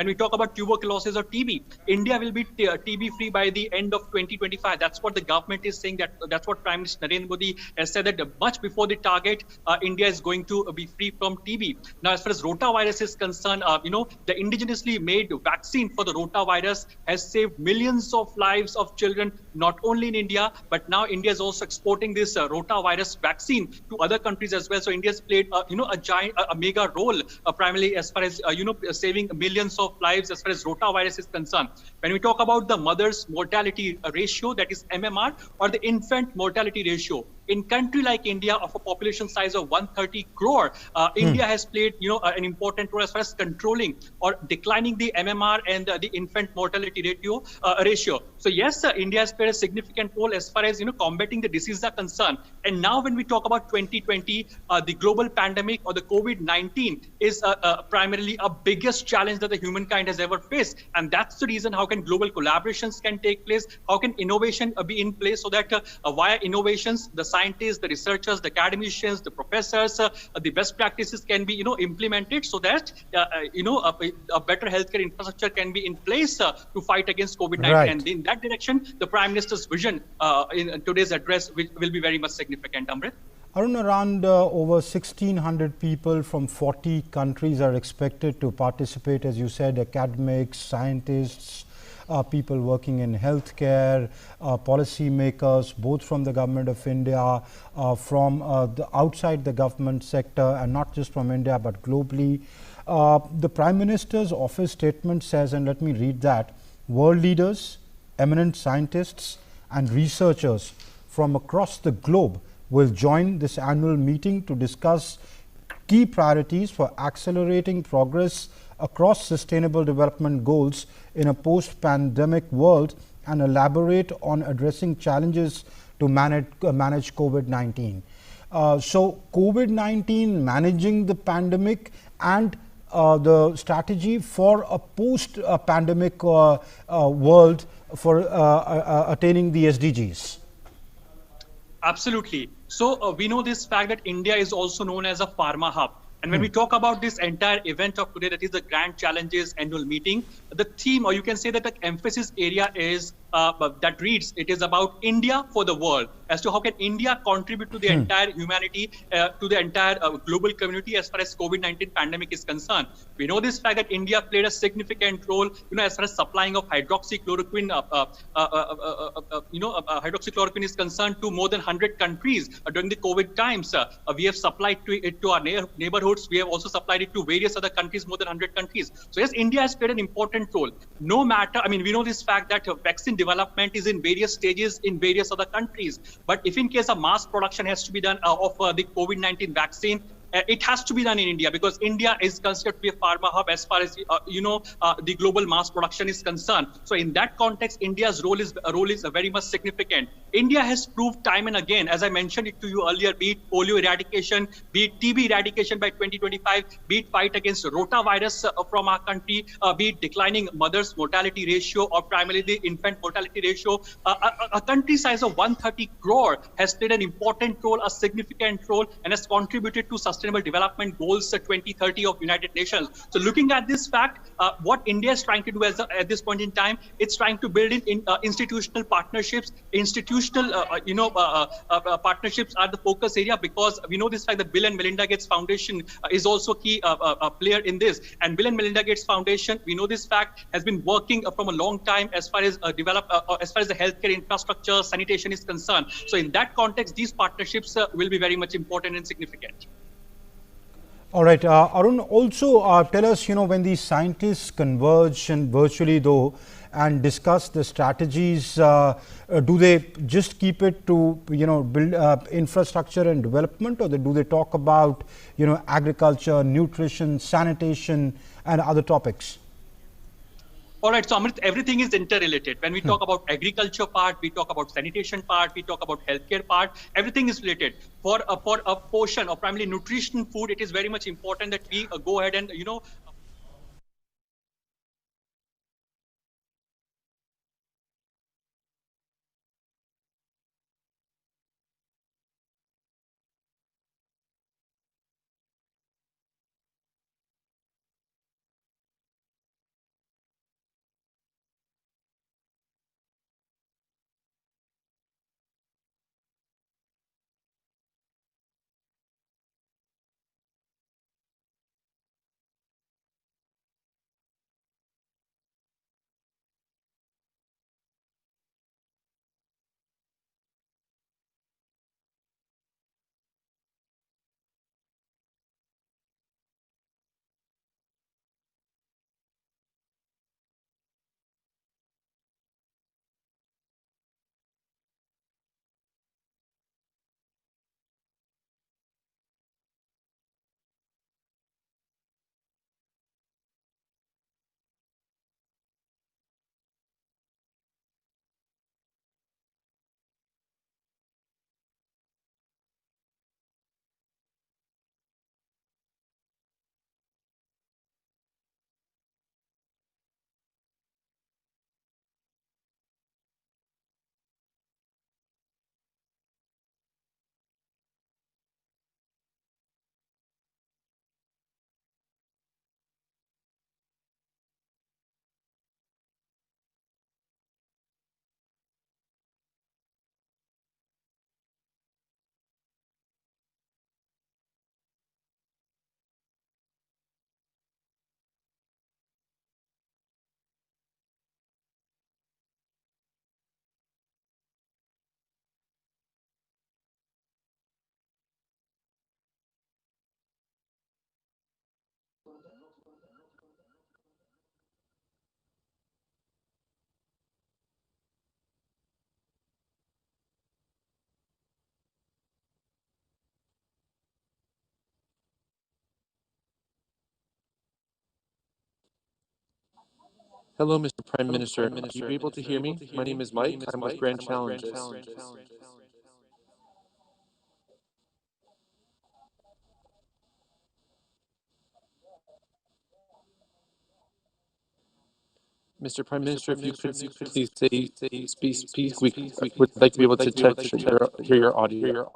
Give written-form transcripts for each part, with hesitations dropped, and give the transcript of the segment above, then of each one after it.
When we talk about tuberculosis or TB, India will be TB free by the end of 2025. That's what the government is saying. That's what Prime Minister Narendra Modi has said, that much before the target, India is going to be free from TB. Now, as far as rotavirus is concerned, the indigenously made vaccine for the rotavirus has saved millions of lives of children, not only in India, but now India is also exporting this rotavirus vaccine to other countries as well. So India has played, a giant, a mega role, primarily as far as, saving millions of lives as far as rotavirus is concerned. When we talk about the mother's mortality ratio, that is MMR, or the infant mortality ratio, in country like India, of a population size of 130 crore, India has played, an important role as far as controlling or declining the MMR and the infant mortality ratio. So yes, India has played a significant role as far as combating the diseases are concerned. And now, when we talk about 2020, the global pandemic or the COVID-19 is primarily a biggest challenge that the humankind has ever faced, and that's the reason how can global collaborations can take place, how can innovation be in place, so that via innovations, the scientists, the researchers, the academicians, the professors, the best practices can be implemented, so that a better healthcare infrastructure can be in place to fight against COVID-19. Right. And in that direction, the Prime Minister's vision in today's address will be very much significant, Amrit. Arun, around over 1,600 people from 40 countries are expected to participate, as you said, academics, scientists, people working in healthcare, policy makers, both from the government of India, from the outside the government sector, and not just from India, but globally. The Prime Minister's office statement says, and let me read that, world leaders, eminent scientists and researchers from across the globe will join this annual meeting to discuss key priorities for accelerating progress across sustainable development goals in a post-pandemic world and elaborate on addressing challenges to manage COVID-19. So COVID-19, managing the pandemic, and the strategy for a post-pandemic world for attaining the SDGs. Absolutely. So we know this fact that India is also known as a pharma hub. And when we talk about this entire event of today, that is the Grand Challenges annual meeting, the theme, or you can say that the emphasis area is that reads, it is about India for the world, as to how can India contribute to the entire humanity, to the entire global community as far as COVID-19 pandemic is concerned. We know this fact that India played a significant role, as far as supplying of hydroxychloroquine, hydroxychloroquine is concerned, to more than 100 countries during the COVID times. We have supplied it to our neighborhoods. We have also supplied it to various other countries, more than 100 countries. So yes, India has played an important role. No matter, we know this fact that vaccine development is in various stages in various other countries. But if in case a mass production has to be done of the COVID-19 vaccine, it has to be done in India, because India is considered to be a pharma hub as far as the global mass production is concerned. So in that context, India's role is very much significant. India has proved time and again, as I mentioned it to you earlier, be it polio eradication, be it TB eradication by 2025, be it fight against rotavirus from our country, be it declining mother's mortality ratio, or primarily the infant mortality ratio. A country size of 130 crore has played an important role, a significant role, and has contributed to Sustainable Development Goals 2030 of United Nations. So looking at this fact, what India is trying to do at this point in time, it's trying to build in institutional partnerships. Institutional partnerships are the focus area, because we know this fact that Bill and Melinda Gates Foundation is also key player in this. And Bill and Melinda Gates Foundation, we know this fact, has been working from a long time as far as as far as the healthcare infrastructure, sanitation is concerned. So in that context, these partnerships will be very much important and significant. All right, Arun, also tell us, when these scientists converge, and virtually though, and discuss the strategies, do they just keep it to, build infrastructure and development, or do they talk about, agriculture, nutrition, sanitation, and other topics? All right, so Amrit, everything is interrelated. When we talk about agriculture part, we talk about sanitation part, we talk about healthcare part, everything is related. For a portion of primarily nutrition food, it is very much important that we go ahead and, Hello, Mr. Prime Minister. Are you able to hear me? My name is Mike. I'm with Grand Challenges. Mr. Prime Minister, if you could please speak, we would like to be able to hear your audio.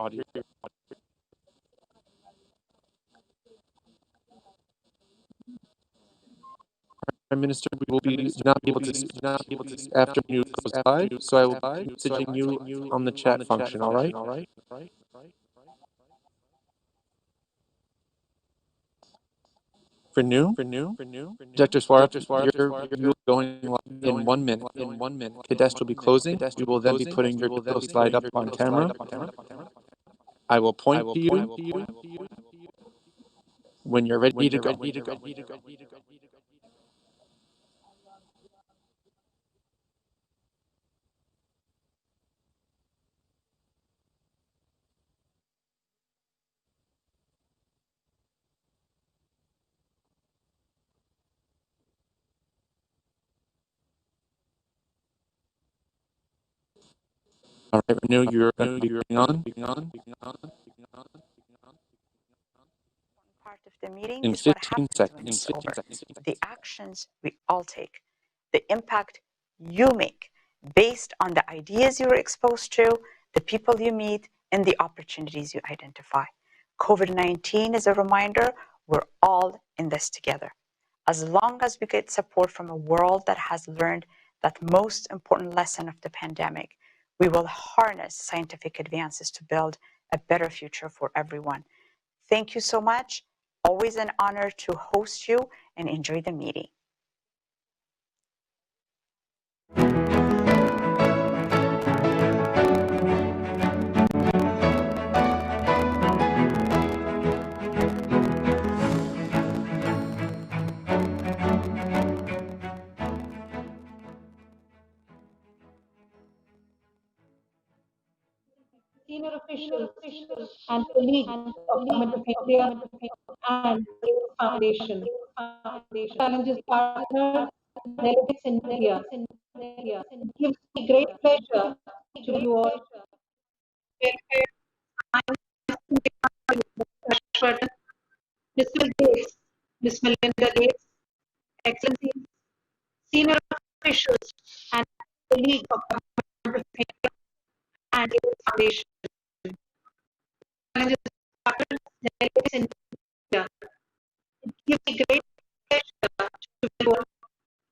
Prime Minister, we will not be able to speak after you goes live, so I will be messaging you on the chat function, all right? For new, Dr. Swarth, you're going live in 1 minute. Kadesh will be closing. We will then be putting your video slide up on camera. I will point to you when you're ready to go. All right, Renew, you're going to be on Part of the meeting in is what 15 happens when seconds. it's over. The actions we all take, the impact you make based on the ideas you're exposed to, the people you meet, and the opportunities you identify. COVID-19 is a reminder we're all in this together. As long as we get support from a world that has learned that most important lesson of the pandemic, we will harness scientific advances to build a better future for everyone. Thank you so much. Always an honor to host you and enjoy the meeting. Senior officials and colleagues of Government of India and the Foundation. Challenges partners, delegates in India. It gives me great pleasure to you all. Ms. Gates, Ms. Melinda Gates, Excellencies, senior officials and colleagues of Government of India and the Foundation. Challenges partners, delegates in India. It gives me great pleasure to be on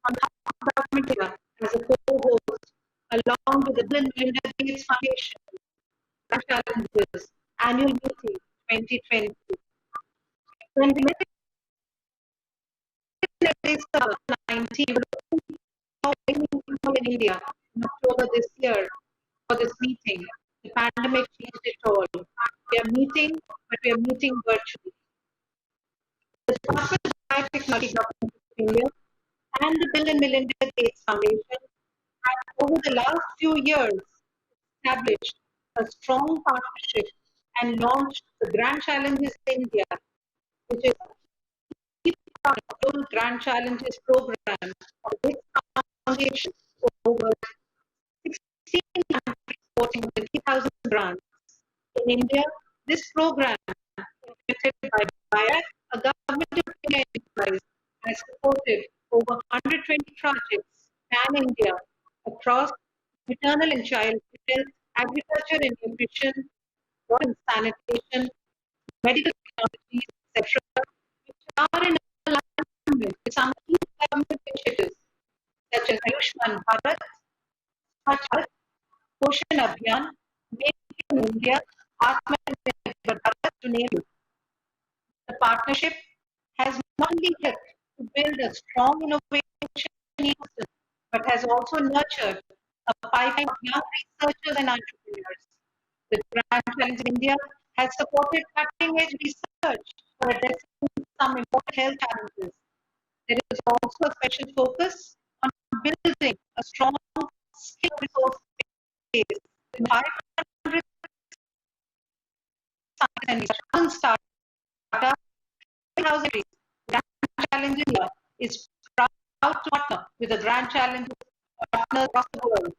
Government of India as a co-host, along with the Bill and Melinda Gates Foundation, Challenges Annual Meeting 2020. When we met in 19, we were in India in October this year for this meeting. The pandemic changed it all. We are meeting, but we are meeting virtually. The Department of Biotechnology Government of India and the Bill and Melinda Gates Foundation have over the last few years established a strong partnership and launched the Grand Challenges India, which is a global Grand Challenges program of this foundation over 16 countries supporting the 3,000 grants. In India, this program, implemented by BIAC, a government of India enterprise, has supported over 120 projects pan-India across maternal and child health, agriculture and nutrition, water and sanitation, medical technologies, etc., which are in alignment with some key government initiatives such as Ayushman Bharat, Swachh Bharat, Poshan Abhiyan, Make in India, Atmanirbhar Bharat, to name it. The partnership has not only helped to build a strong innovation ecosystem, but has also nurtured a pipeline of young researchers and entrepreneurs. The Grand Challenge in India has supported cutting-edge research for addressing some important health challenges. There is also a special focus on building a strong skill resource base with 500 science and research startup 1,000 degrees. Grand Challenge India is proud to partner with the Grand Challenge partners across the world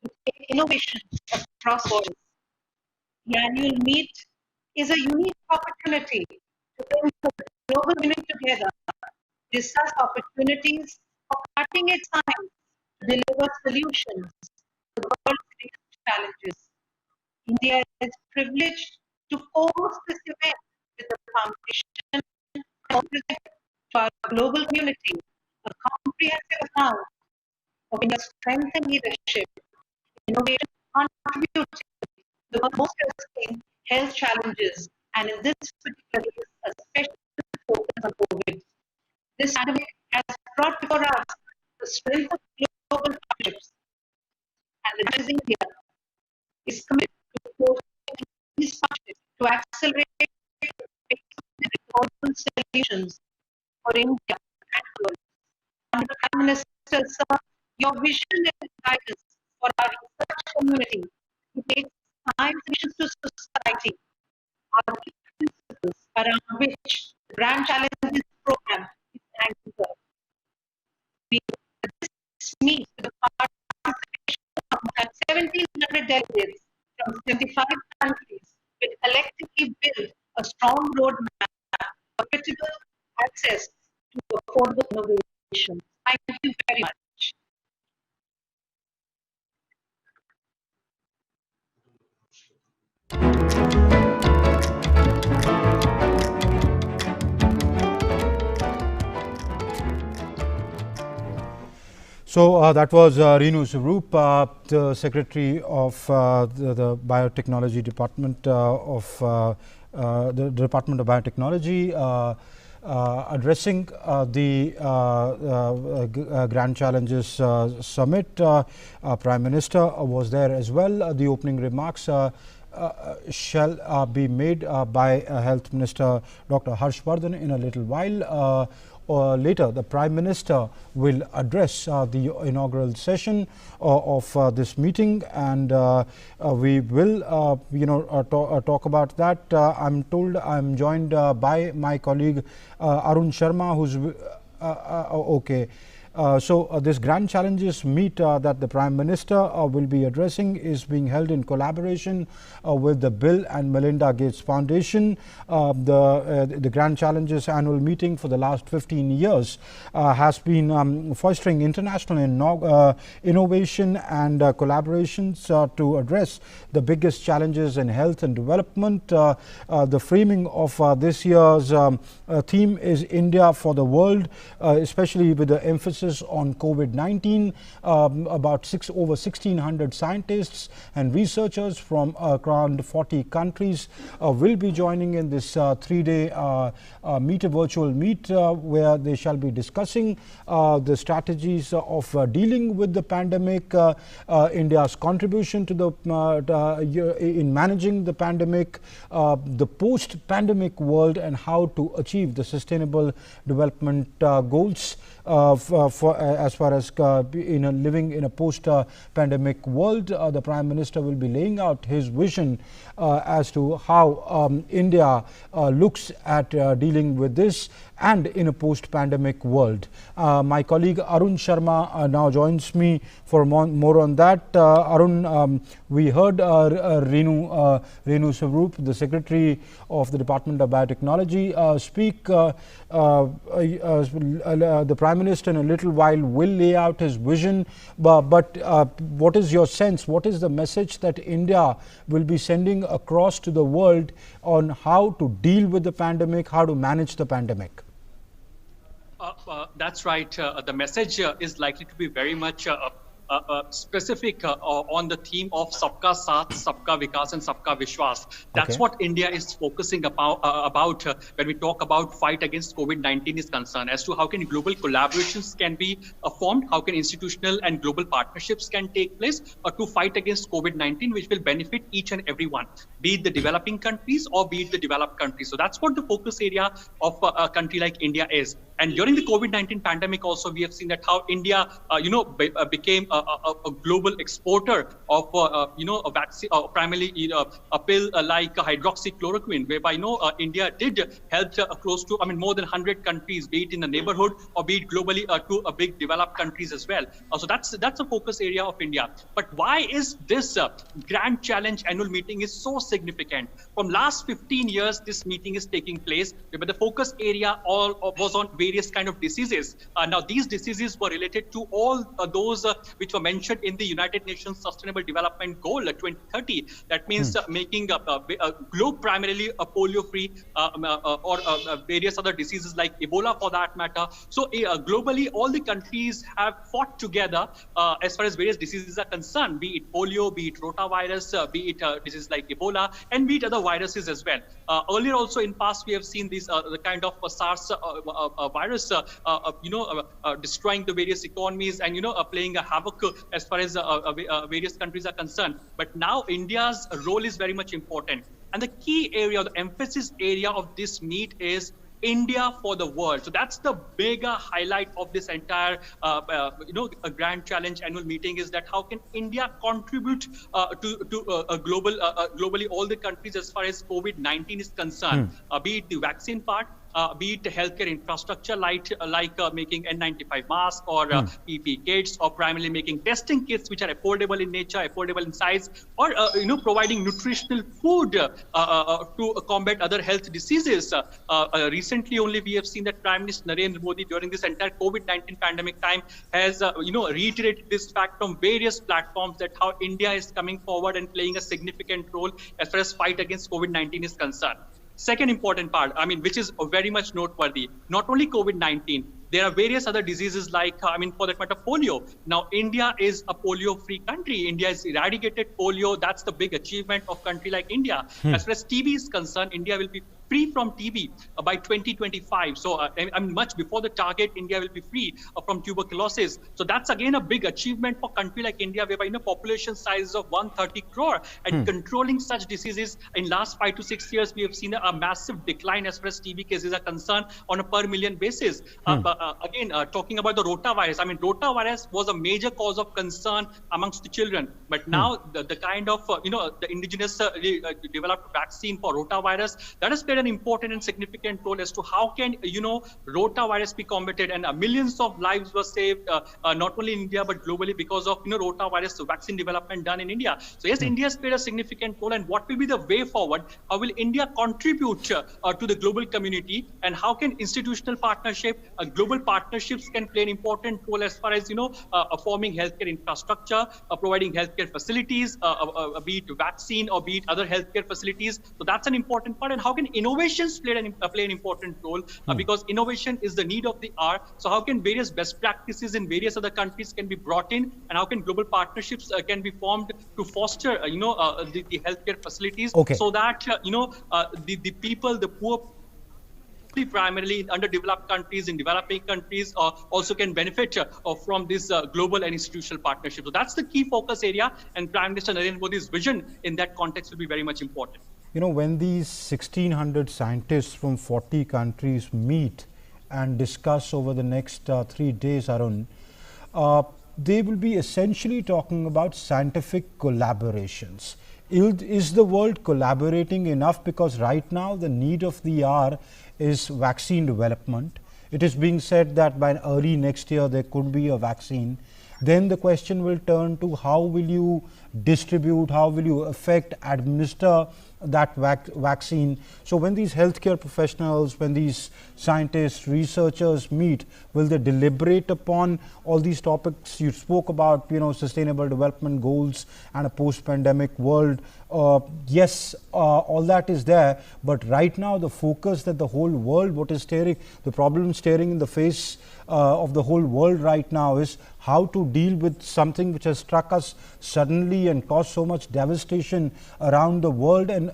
to take innovation across borders. The annual meet is a unique opportunity to bring the global community together, discuss opportunities for cutting-edge science to deliver solutions to the world's greatest challenges. India is privileged to host this event with the foundation and present to our global community a comprehensive account of India's strength and leadership, innovation, contributing to the most pressing health challenges, and in this particular case, a special focus on COVID. This pandemic has brought before us the strength of global partnerships, and the National India is committed to fostering these partnerships to accelerate global solutions for India and the world. Honorable Prime Minister, sir, your vision and guidance for our research community to take science missions to society are the principles around which the Grand Challenges program is anchored. This meets with the participation of more than 1,700 delegates from 75 countries will collectively build a strong roadmap for critical access to affordable innovation. Thank you very much. So that was Renu Swaroop, the Secretary of the Biotechnology Department of the Department of Biotechnology, addressing the Grand Challenges Summit. Prime Minister was there as well. The opening remarks shall be made by Health Minister Dr. Harshvardhan in a little while. Later, the Prime Minister will address the inaugural session of this meeting, and we will, talk about that. I'm told I'm joined by my colleague Arun Sharma, who's okay. So this Grand Challenges meet that the Prime Minister will be addressing is being held in collaboration with the Bill and Melinda Gates Foundation. The Grand Challenges annual meeting for the last 15 years has been fostering international innovation and collaborations to address the biggest challenges in health and development. The framing of this year's theme is India for the World, especially with the emphasis on COVID-19. About over 1,600 scientists and researchers from around 40 countries will be joining in this 3-day virtual meet where they shall be discussing the strategies of dealing with the pandemic, India's contribution to the in managing the pandemic, the post-pandemic world, and how to achieve the sustainable development goals as far as living in a post-pandemic world. The Prime Minister will be laying out his vision as to how India looks at dealing with this and in a post-pandemic world. My colleague Arun Sharma now joins me for more on that. Arun, we heard Renu Swaroop, the Secretary of the Department of Biotechnology, speak. The Prime Minister in a little while will lay out his vision, but what is your sense? What is the message that India will be sending across to the world on how to deal with the pandemic, how to manage the pandemic? That's right. The message is likely to be very much specific on the theme of Sabka Saath, Sabka Vikas, and Sabka Vishwas. That's Okay. what India is focusing about when we talk about fight against COVID-19 is concerned, as to how can global collaborations can be formed, how can institutional and global partnerships can take place to fight against COVID-19, which will benefit each and everyone, be it the developing countries or be it the developed countries. So that's what the focus area of a country like India is. And during the COVID-19 pandemic also, we have seen that how India, became a global exporter of, a vaccine, primarily a pill like hydroxychloroquine, whereby, India did help close to, more than 100 countries, be it in the neighborhood or be it globally to a big developed countries as well. So that's a focus area of India. But why is this Grand Challenge annual meeting is so significant? From last 15 years, this meeting is taking place, but the focus area was on various kind of diseases. Now, these diseases were related to all those which were mentioned in the United Nations Sustainable Development Goal 2030. That means making a globe primarily a polio-free or various other diseases like Ebola for that matter. So globally, all the countries have fought together as far as various diseases are concerned, be it polio, be it rotavirus, be it diseases like Ebola, and be it other viruses as well. Earlier also in past, we have seen this the kind of SARS virus, destroying the various economies and, playing a havoc as far as various countries are concerned. But now India's role is very much important. And the key area, the emphasis area of this meet is India for the world. So that's the bigger highlight of this entire, a Grand Challenge annual meeting, is that how can India contribute to a globally all the countries as far as COVID-19 is concerned, be it the vaccine part, be it healthcare infrastructure like making N95 masks or PP kits, or primarily making testing kits which are affordable in nature, affordable in size, or providing nutritional food to combat other health diseases. Recently only we have seen that Prime Minister Narendra Modi during this entire COVID-19 pandemic time has reiterated this fact from various platforms, that how India is coming forward and playing a significant role as far as fight against COVID-19 is concerned. Second important part, which is very much noteworthy, not only COVID-19, there are various other diseases like, for that matter, polio. Now, India is a polio-free country. India has eradicated polio. That's the big achievement of country like India. As far as TB is concerned, India will be free from TB by 2025. So, much before the target, India will be free from tuberculosis. So that's again a big achievement for country like India, whereby population size of 130 crore and controlling such diseases in last 5 to 6 years, we have seen a massive decline as far as TB cases are concerned on a per million basis. Talking about the rotavirus, rotavirus was a major cause of concern amongst the children. But now the kind of, the indigenous developed vaccine for rotavirus, that has played an important and significant role as to how can, rotavirus be combated, and millions of lives were saved, not only in India, but globally because of, rotavirus vaccine development done in India. So yes, India has played a significant role, and what will be the way forward? How will India contribute to the global community, and how can institutional partnership, global partnerships can play an important role as far as, forming healthcare infrastructure, providing healthcare facilities, be it vaccine or be it other healthcare facilities. So that's an important part. And how can innovations play an important role? Because innovation is the need of the hour. So how can various best practices in various other countries can be brought in, and how can global partnerships can be formed to foster, the healthcare facilities, so that, the people, the poor, primarily in underdeveloped countries, in developing countries, also can benefit from this global and institutional partnership. So that's the key focus area, and Prime Minister Narendra Modi's vision in that context will be very much important. When these 1,600 scientists from 40 countries meet and discuss over the next 3 days, Arun, they will be essentially talking about scientific collaborations. Is the world collaborating enough? Because right now the need of the hour is vaccine development. It is being said that by early next year there could be a vaccine. Then the question will turn to how will you distribute, how will you administer that vaccine. So when these healthcare professionals, when these scientists, researchers meet, will they deliberate upon all these topics you spoke about, sustainable development goals and a post-pandemic world? Yes, all that is there, but right now the focus that the whole world, the problem staring in the face of the whole world right now is how to deal with something which has struck us suddenly and caused so much devastation around the world. And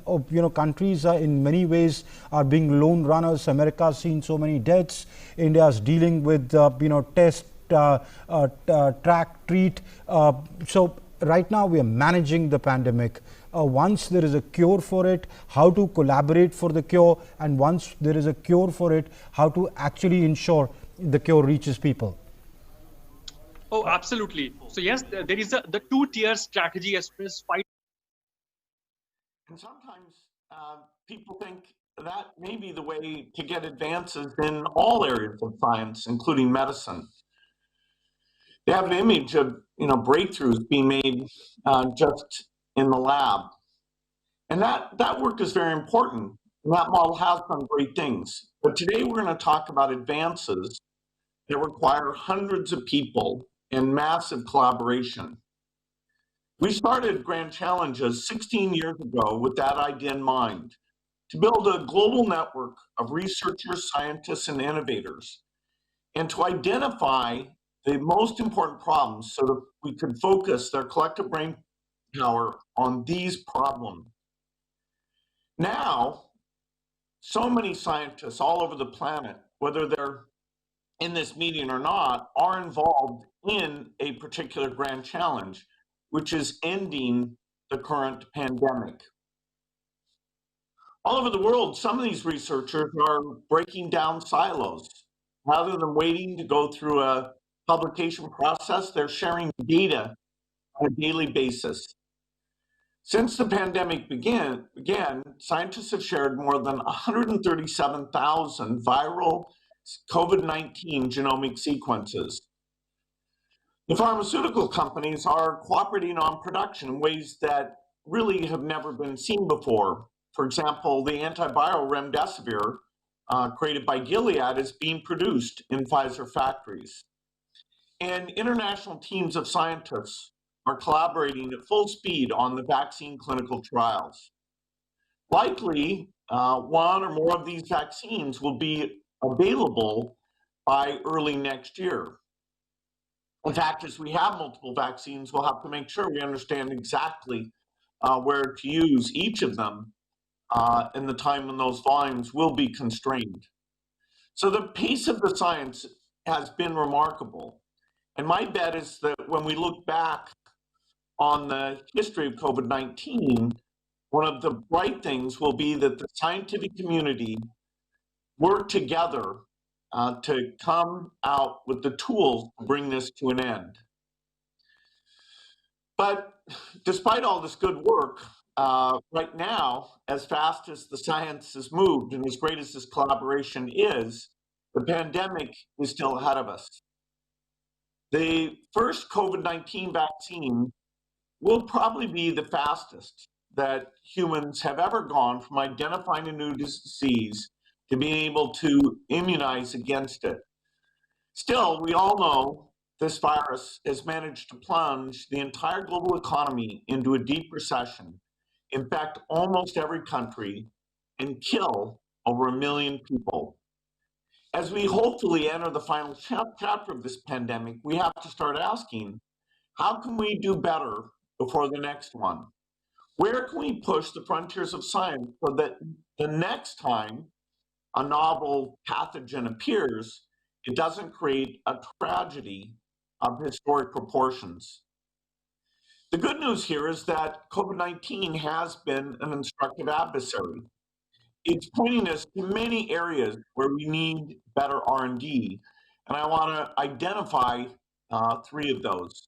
countries are in many ways are being lone runners. America has seen so many deaths. India is dealing with test, track, treat. So right now we are managing the pandemic. Once there is a cure for it, how to collaborate for the cure, and once there is a cure for it, how to actually ensure the cure reaches people. Oh, absolutely. So yes, there is the two-tier strategy as far as fight. And sometimes people think that may be the way to get advances in all areas of science, including medicine. They have an image of breakthroughs being made just in the lab, and that work is very important. And that model has done great things. But today we're going to talk about advances that require hundreds of people and massive collaboration. We started Grand Challenges 16 years ago with that idea in mind, to build a global network of researchers, scientists, and innovators, and to identify the most important problems so that we could focus their collective brain power on these problems. Now, so many scientists all over the planet, whether they're in this meeting or not, are involved in a particular grand challenge, which is ending the current pandemic. All over the world, some of these researchers are breaking down silos. Rather than waiting to go through a publication process, they're sharing data on a daily basis. Since the pandemic began, scientists have shared more than 137,000 viral COVID-19 genomic sequences. The pharmaceutical companies are cooperating on production in ways that really have never been seen before. For example, the antiviral remdesivir created by Gilead is being produced in Pfizer factories. And international teams of scientists are collaborating at full speed on the vaccine clinical trials. Likely, one or more of these vaccines will be available by early next year. In fact, as we have multiple vaccines, we'll have to make sure we understand exactly where to use each of them in the time when those volumes will be constrained. So the pace of the science has been remarkable. And my bet is that when we look back on the history of COVID-19, one of the bright things will be that the scientific community worked together to come out with the tools to bring this to an end. But despite all this good work, right now, as fast as the science has moved and as great as this collaboration is, the pandemic is still ahead of us. The first COVID-19 vaccine will probably be the fastest that humans have ever gone from identifying a new disease to being able to immunize against it. Still, we all know this virus has managed to plunge the entire global economy into a deep recession, infect almost every country, and kill over 1 million people. As we hopefully enter the final chapter of this pandemic, we have to start asking, how can we do better before the next one? Where can we push the frontiers of science so that the next time a novel pathogen appears, it doesn't create a tragedy of historic proportions? The good news here is that COVID-19 has been an instructive adversary. It's pointing us to many areas where we need better R&D, and I want to identify 3 of those.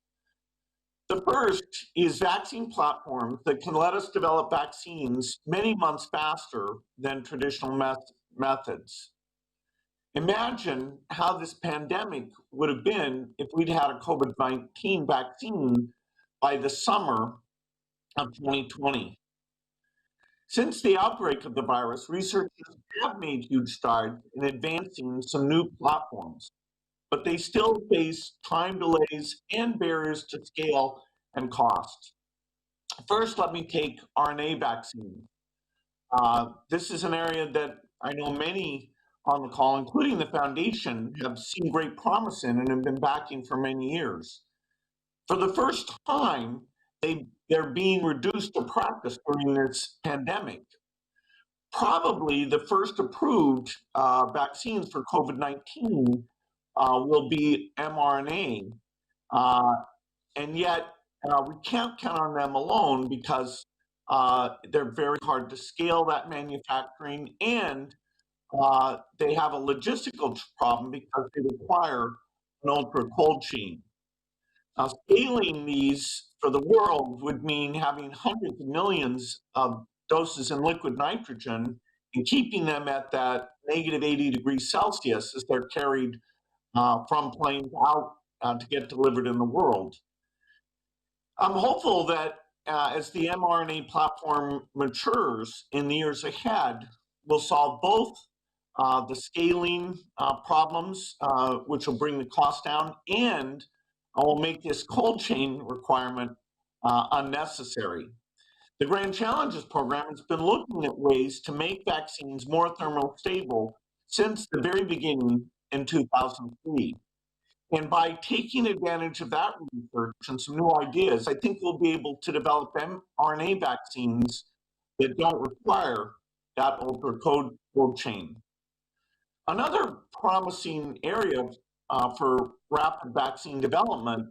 The first is vaccine platforms that can let us develop vaccines many months faster than traditional methods. Imagine how this pandemic would have been if we'd had a COVID-19 vaccine by the summer of 2020. Since the outbreak of the virus, researchers have made huge strides in advancing some new platforms, but they still face time delays and barriers to scale and cost. First, let me take RNA vaccine. This is an area that I know many on the call, including the foundation, have seen great promise in and have been backing for many years. For the first time, they're being reduced to practice during this pandemic. Probably the first approved vaccines for COVID-19 will be mRNA, and yet we can't count on them alone because they're very hard to scale that manufacturing, and they have a logistical problem because they require an ultra cold chain. Now, scaling these for the world would mean having hundreds of millions of doses in liquid nitrogen and keeping them at that negative 80 degrees Celsius as they're carried from planes out to get delivered in the world. I'm hopeful that as the mRNA platform matures in the years ahead, we'll solve both the scaling problems, which will bring the cost down, and will make this cold chain requirement unnecessary. The Grand Challenges program has been looking at ways to make vaccines more thermally stable since the very beginning in 2003. And by taking advantage of that research and some new ideas, I think we'll be able to develop mRNA vaccines that don't require that ultra cold chain. Another promising area for rapid vaccine development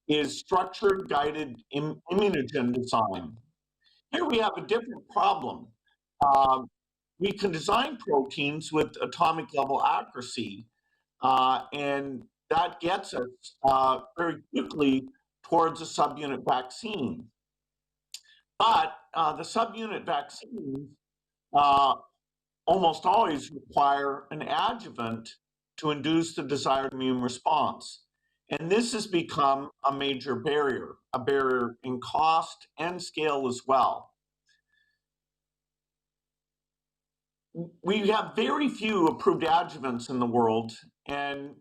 is structured guided immunogen design. Here we have a different problem. We can design proteins with atomic level accuracy, and that gets us very quickly towards a subunit vaccine. But the subunit vaccines almost always require an adjuvant to induce the desired immune response. And this has become a major barrier, a barrier in cost and scale as well. We have very few approved adjuvants in the world, and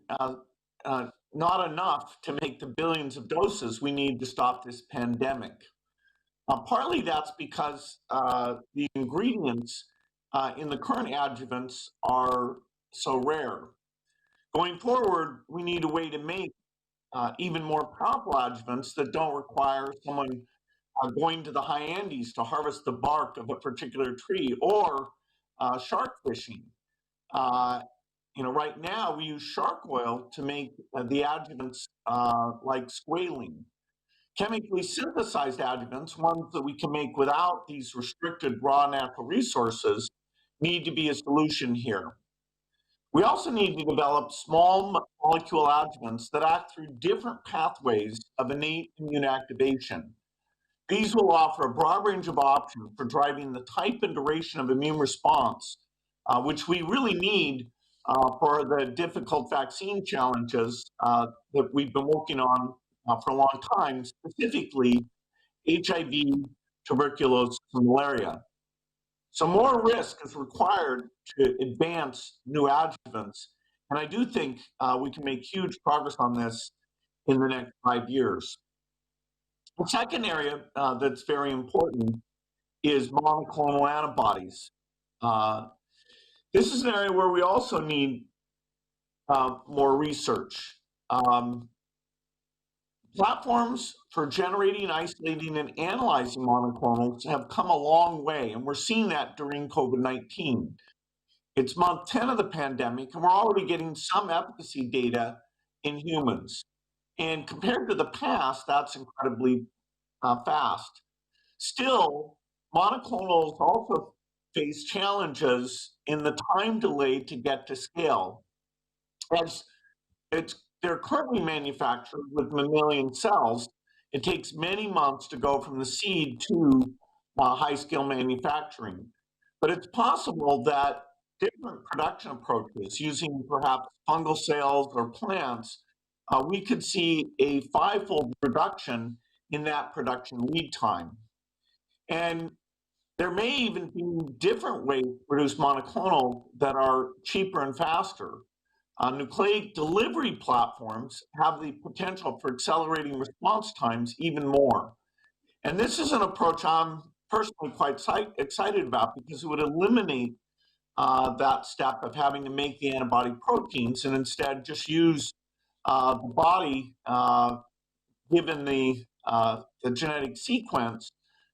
not enough to make the billions of doses we need to stop this pandemic. Partly that's because the ingredients in the current adjuvants are so rare. Going forward, we need a way to make even more powerful adjuvants that don't require someone going to the high Andes to harvest the bark of a particular tree, or shark fishing. Right now we use shark oil to make the adjuvants like squalene. Chemically synthesized adjuvants, ones that we can make without these restricted raw natural resources, need to be a solution here. We also need to develop small molecule adjuvants that act through different pathways of innate immune activation. These will offer a broad range of options for driving the type and duration of immune response, which we really need for the difficult vaccine challenges that we've been working on for a long time, specifically HIV, tuberculosis, and malaria. So more risk is required to advance new adjuvants, and I do think we can make huge progress on this in the next 5 years. The second area that's very important is monoclonal antibodies. This is an area where we also need more research. Platforms for generating, isolating, and analyzing monoclonals have come a long way, and we're seeing that during COVID-19. It's month 10 of the pandemic, and we're already getting some efficacy data in humans. And compared to the past, that's incredibly fast. Still, monoclonals also face challenges in the time delay to get to scale. As they're currently manufactured with mammalian cells, it takes many months to go from the seed to high-scale manufacturing. But it's possible that different production approaches, using perhaps fungal cells or plants, we could see a 5-fold reduction in that production lead time. And there may even be different ways to produce monoclonal that are cheaper and faster. Nucleic delivery platforms have the potential for accelerating response times even more. And this is an approach I'm personally quite excited about, because it would eliminate that step of having to make the antibody proteins and instead just use the body, given the genetic sequence,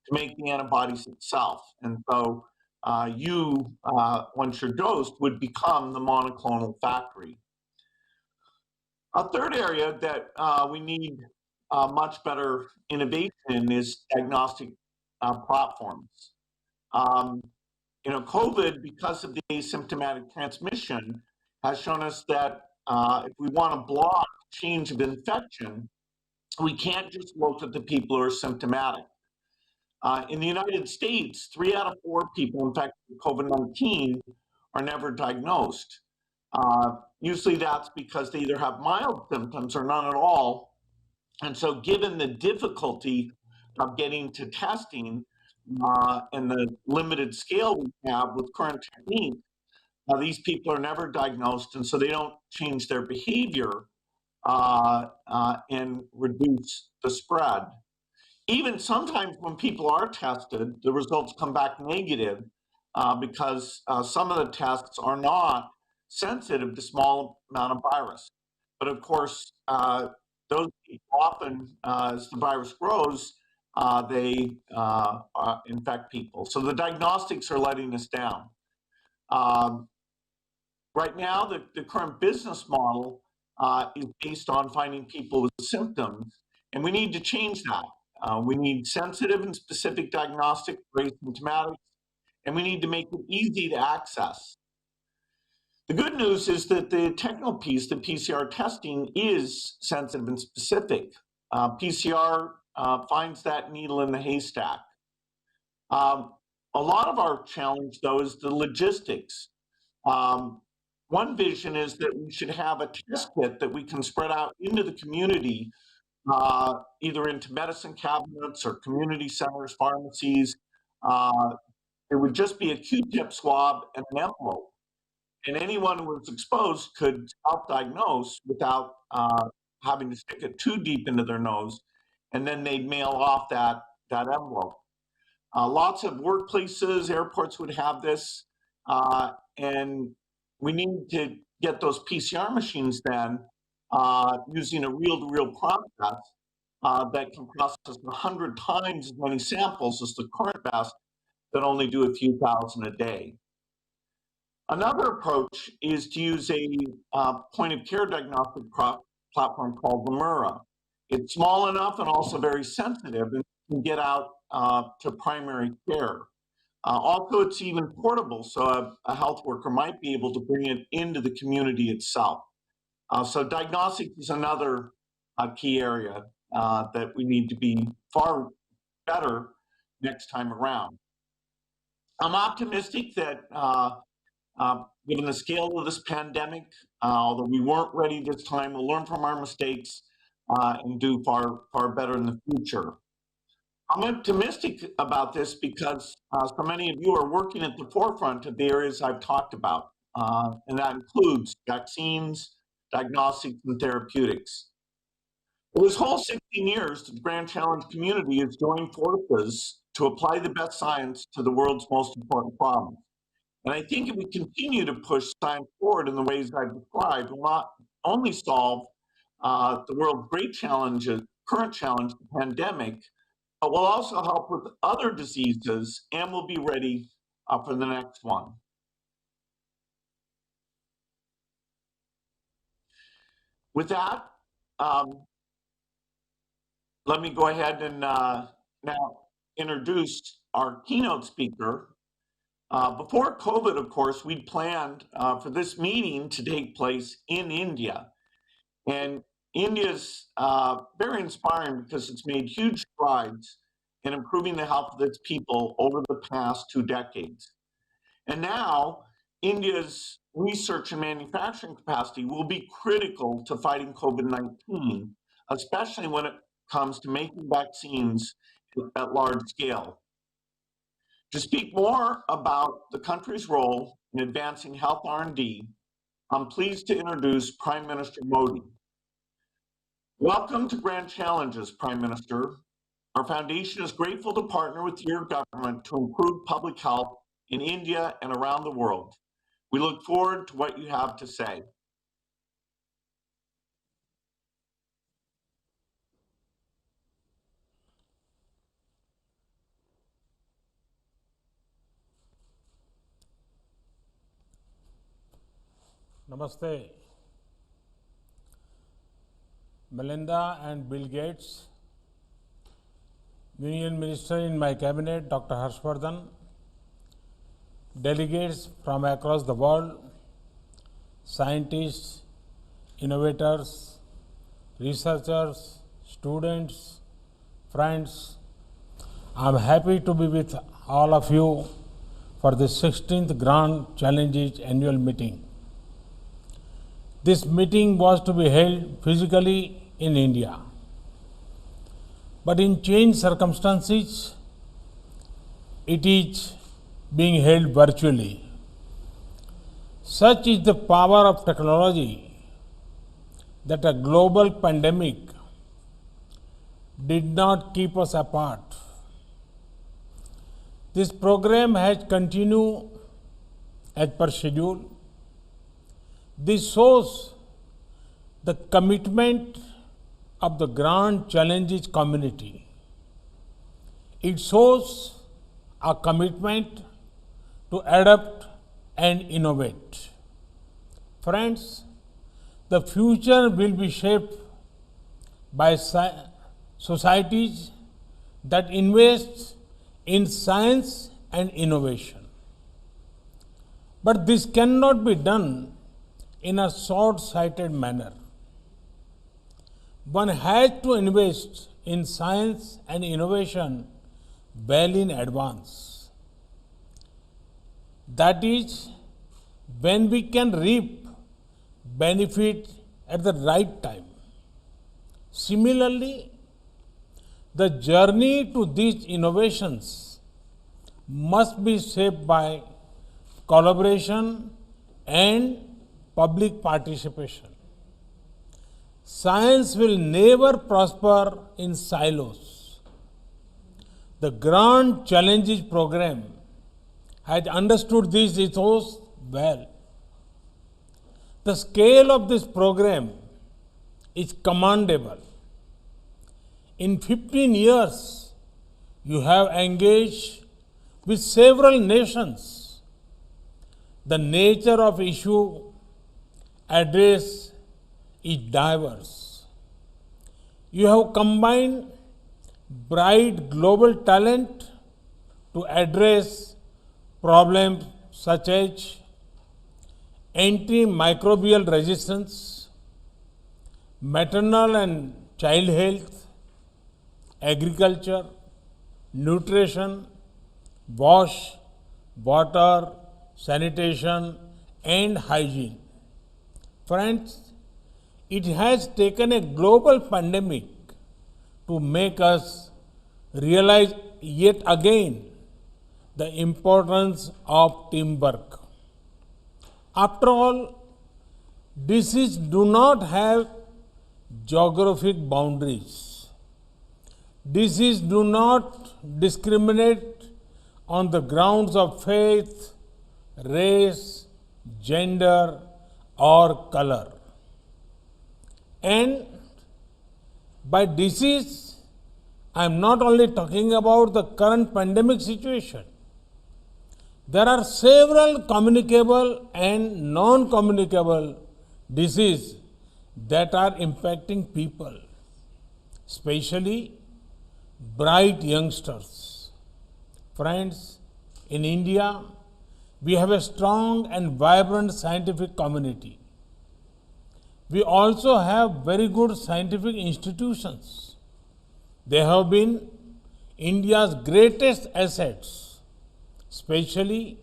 to make the antibodies itself. And so you, once you're dosed, would become the monoclonal factory. A third area that we need much better innovation in is diagnostic platforms. COVID, because of the asymptomatic transmission, has shown us that if we want to block change of infection, we can't just look at the people who are symptomatic. In the United States, 3 out of 4 people infected with COVID-19 are never diagnosed. Usually that's because they either have mild symptoms or none at all. And so given the difficulty of getting to testing and the limited scale we have with current techniques, these people are never diagnosed, and so they don't change their behavior and reduce the spread. Even sometimes when people are tested, the results come back negative because some of the tests are not sensitive to small amount of virus. But of course, those people often, as the virus grows, they infect people. So the diagnostics are letting us down. Right now, the current business model is based on finding people with symptoms, and we need to change that. We need sensitive and specific diagnostic for asymptomatics, and we need to make it easy to access. The good news is that the technical piece, the PCR testing, is sensitive and specific. PCR finds that needle in the haystack. A lot of our challenge, though, is the logistics. One vision is that we should have a test kit that we can spread out into the community, either into medicine cabinets or community centers, pharmacies. It would just be a Q-tip swab and an envelope. And anyone who was exposed could self-diagnose without having to stick it too deep into their nose, and then they'd mail off that envelope. Lots of workplaces, airports would have this, and we need to get those PCR machines then using a reel-to-reel process that can process 100 times as many samples as the current best that only do a few thousand a day. Another approach is to use a point-of-care diagnostic platform called Lemura. It's small enough and also very sensitive and can get out to primary care. Also, it's even portable, so a health worker might be able to bring it into the community itself. So diagnostics is another key area that we need to be far better next time around. I'm optimistic that given the scale of this pandemic, although we weren't ready this time, we'll learn from our mistakes and do far better in the future. I'm optimistic about this because so many of you are working at the forefront of the areas I've talked about, and that includes vaccines, diagnostics, and therapeutics. For this whole 16 years, the Grand Challenge community has joined forces to apply the best science to the world's most important problems. And I think if we continue to push science forward in the ways I've described, we'll not only solve the world's great challenges, current challenge, the pandemic, but we'll also help with other diseases, and we'll be ready for the next one. With that, let me go ahead and now introduce our keynote speaker. Before COVID, of course, we'd planned for this meeting to take place in India. And India's very inspiring because it's made huge strides in improving the health of its people over the past 2 decades. And now, India's research and manufacturing capacity will be critical to fighting COVID-19, especially when it comes to making vaccines at large scale. To speak more about the country's role in advancing health R&D, I'm pleased to introduce Prime Minister Modi. Welcome to Grand Challenges, Prime Minister. Our foundation is grateful to partner with your government to improve public health in India and around the world. We look forward to what you have to say. Namaste. Melinda and Bill Gates, Union Minister in my cabinet, Dr. Harshvardhan, delegates from across the world, scientists, innovators, researchers, students, friends. I'm happy to be with all of you for the 16th Grand Challenges annual meeting. This meeting was to be held physically in India. But in changed circumstances, it is being held virtually. Such is the power of technology that a global pandemic did not keep us apart. This program has continued as per schedule. This shows the commitment of the Grand Challenges community. It shows a commitment to adapt and innovate. Friends, the future will be shaped by societies that invest in science and innovation. But this cannot be done in a short-sighted manner. One has to invest in science and innovation well in advance. That is, when we can reap benefit at the right time. Similarly, the journey to these innovations must be shaped by collaboration and public participation. Science will never prosper in silos. The Grand Challenges program has understood these ethos well. The scale of this program is commendable. In 15 years, you have engaged with several nations. The nature of issue addressed is diverse. You have combined bright global talent to address problems such as antimicrobial resistance, maternal and child health, agriculture, nutrition, wash, water, sanitation, and hygiene. Friends, it has taken a global pandemic to make us realize yet again the importance of teamwork. After all, diseases do not have geographic boundaries. Diseases do not discriminate on the grounds of faith, race, gender, or color. And by disease, I am not only talking about the current pandemic situation. There are several communicable and non-communicable diseases that are impacting people, especially bright youngsters. Friends, in India, we have a strong and vibrant scientific community. We also have very good scientific institutions. They have been India's greatest assets, especially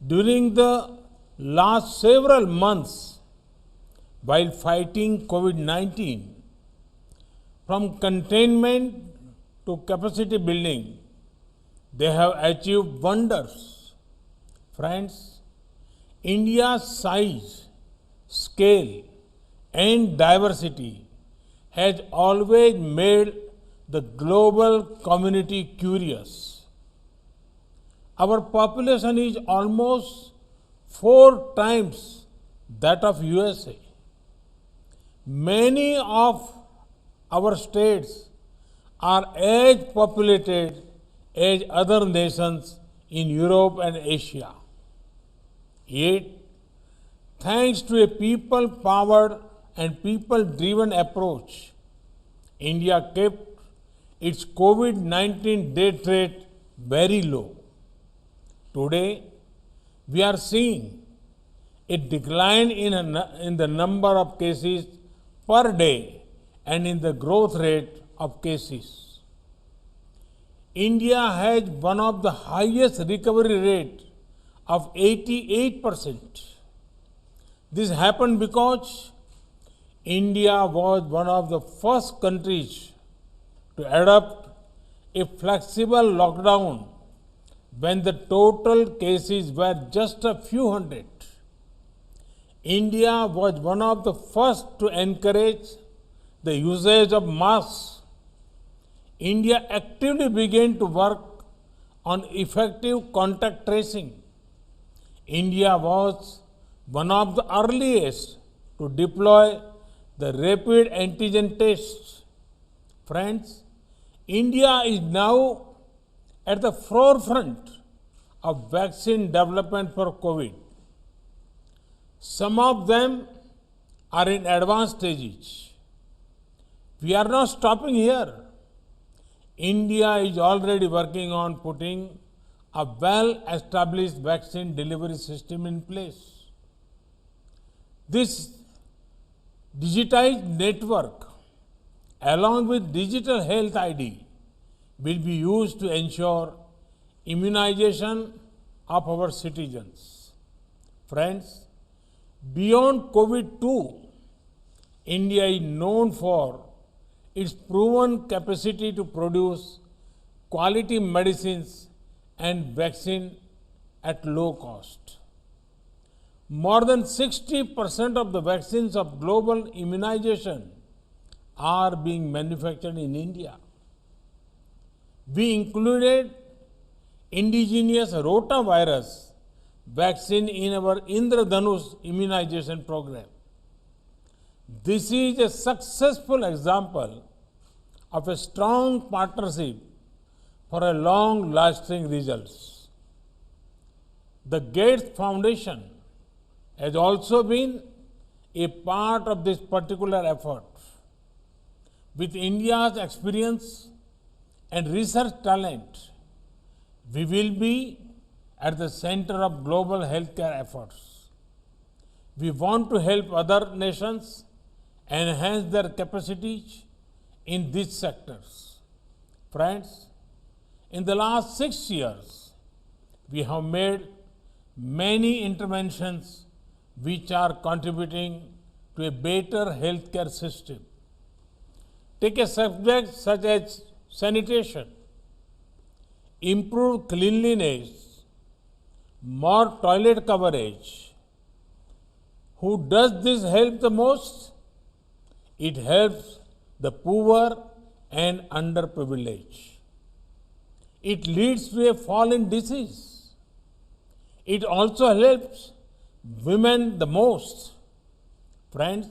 during the last several months while fighting COVID-19. From containment to capacity building, they have achieved wonders. Friends, India's size, scale, and diversity has always made the global community curious. Our population is almost 4 times that of USA. Many of our states are as populated as other nations in Europe and Asia. Yet, thanks to a people-powered and people-driven approach, India kept its COVID-19 death rate very low. Today, we are seeing a decline in the number of cases per day and in the growth rate of cases. India has one of the highest recovery rate of 88%. This happened because India was one of the first countries to adopt a flexible lockdown when the total cases were just a few hundred. India was one of the first to encourage the usage of masks. India actively began to work on effective contact tracing. India was one of the earliest to deploy the rapid antigen tests. Friends, India is now at the forefront of vaccine development for COVID. Some of them are in advanced stages. We are not stopping here. India is already working on putting a well-established vaccine delivery system in place. This digitized network, along with digital health ID, will be used to ensure immunization of our citizens. Friends, beyond COVID-2, India is known for its proven capacity to produce quality medicines and vaccine at low cost. More than 60% of the vaccines of global immunization are being manufactured in India. We included indigenous rotavirus vaccine in our Indradhanush immunization program. This is a successful example of a strong partnership for a long-lasting results. The Gates Foundation has also been a part of this particular effort. With India's experience and research talent, we will be at the center of global healthcare efforts. We want to help other nations enhance their capacities in these sectors. Friends, in the last 6 years, we have made many interventions which are contributing to a better healthcare system. Take a subject such as sanitation, improved cleanliness, more toilet coverage. Who does this help the most? It helps the poor and underprivileged. It leads to a fall in disease. It also helps women the most. Friends,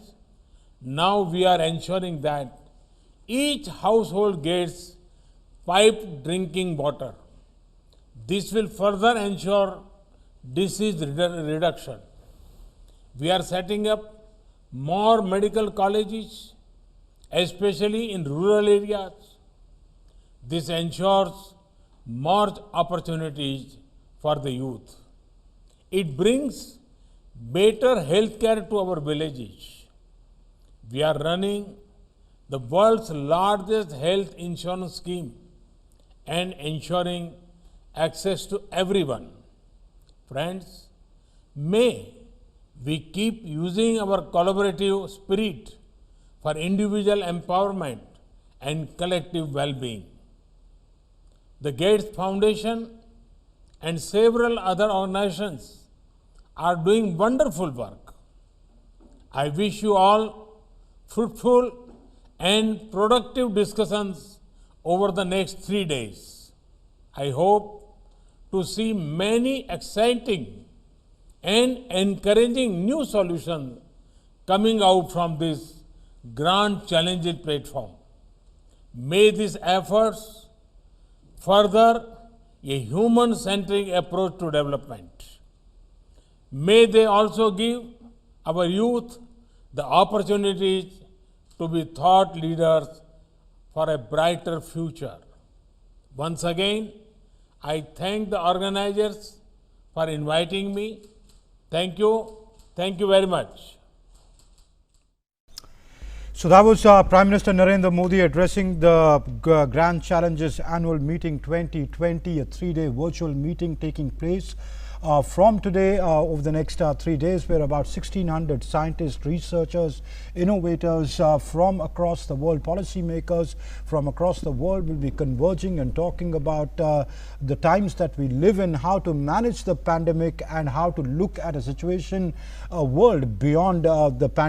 now we are ensuring that each household gets piped drinking water. This will further ensure disease reduction. We are setting up more medical colleges, especially in rural areas. This ensures more opportunities for the youth. It brings better healthcare to our villages. We are running the world's largest health insurance scheme and ensuring access to everyone. Friends, may we keep using our collaborative spirit for individual empowerment and collective well-being. The Gates Foundation and several other organizations are doing wonderful work. I wish you all fruitful and productive discussions over the next 3 days. I hope to see many exciting and encouraging new solutions coming out from this grand challenging platform. May these efforts further a human-centric approach to development. May they also give our youth the opportunities to be thought leaders for a brighter future. Once again, I thank the organizers for inviting me. Thank you. Thank you very much. So that was Prime Minister Narendra Modi addressing the Grand Challenges Annual Meeting 2020, a 3-day virtual meeting taking place from today over the next 3 days, where about 1,600 scientists, researchers, innovators from across the world, policymakers from across the world will be converging and talking about the times that we live in, how to manage the pandemic and how to look at a situation, a world beyond the pandemic.